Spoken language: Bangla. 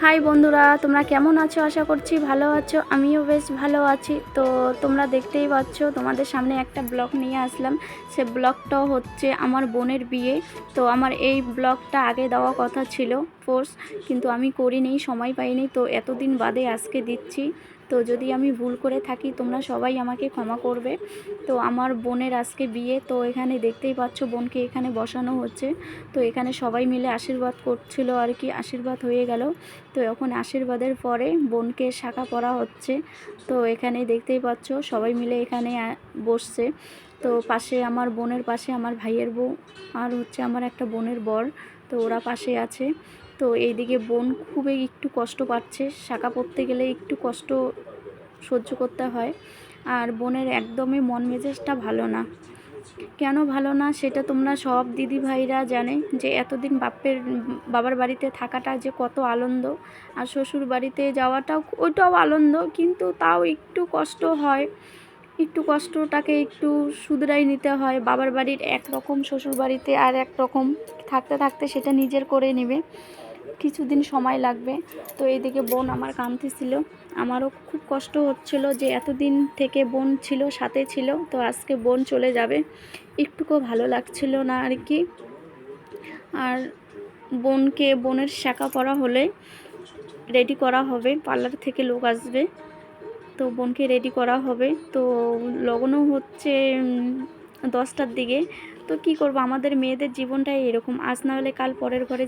হাই বন্ধুরা, তোমরা কেমন আছো? আশা করছি ভালো আছো। আমিও বেশ ভালো আছি। তো তোমরা দেখতেই পাচ্ছ, তোমাদের সামনে একটা ব্লগ নিয়ে আসলাম। সে ব্লগটাও হচ্ছে আমার বোনের বিয়ে। তো আমার এই ব্লগটা আগে দেওয়া কথা ছিল পোস্ট, কিন্তু আমি করিনি, সময় পাইনি। তো এতদিন বাদে আজকে দিচ্ছি। তো যদি আমি ভুল করে থাকি তোমরা সবাই আমাকে ক্ষমা করবে। তো আমার বোনের আজকে বিয়ে। তো এখানে দেখতেই পাচ্ছ বোনকে এখানে বসানো হচ্ছে। তো এখানে সবাই মিলে আশীর্বাদ করছিল আর কি, আশীর্বাদ হয়ে গেল। তো এখন আশীর্বাদের পরে বোনকে শাঁখা পরা হচ্ছে। তো এখানে দেখতেই পাচ্ছ সবাই মিলে এখানে বসছে। তো পাশে আমার বোনের পাশে আমার ভাইয়ের বউ আর হচ্ছে আমার একটা বোনের বর, তো ওরা পাশে আছে। তো এইদিকে বোন খুবই একটু কষ্ট পাচ্ছে, শাঁখা পরতে গেলে একটু কষ্ট সহ্য করতে হয়। আর বোনের একদমই মন মেজাজটা ভালো না। কেন ভালো না সেটা তোমরা সব দিদি ভাইরা জানে, যে এতদিন বাবার বাড়িতে থাকাটা যে কত আনন্দ, আর শ্বশুর বাড়িতে যাওয়াটাও ওইটাও আনন্দ, কিন্তু তাও একটু কষ্ট হয়। একটু কষ্টটাকে একটু শুধরাই নিতে হয়। বাবার বাড়ির একরকম, শ্বশুর বাড়িতে আর এক রকম। থাকতে থাকতে সেটা নিজের করে নেবে, কিছুদিন সময় লাগবে। তো এইদিকে বোন আমার কাঁদতেছিল, আমারও খুব কষ্ট হচ্ছিল যে এতদিন থেকে বোন ছিল, সাথে ছিল, তো আজকে বোন চলে যাবে, একটুকুও ভালো লাগছিল না আর কি। আর বোনের শাঁখা পরা হলে রেডি করা হবে, পার্লার থেকে লোক আসবে, তো বোনকে রেডি করা হবে। তো লগ্ন হচ্ছে 10টার দিকে। তো কি করব, আমাদের মেয়েদের জীবনটাই এরকম, আজ না হলে কাল পরের ঘরে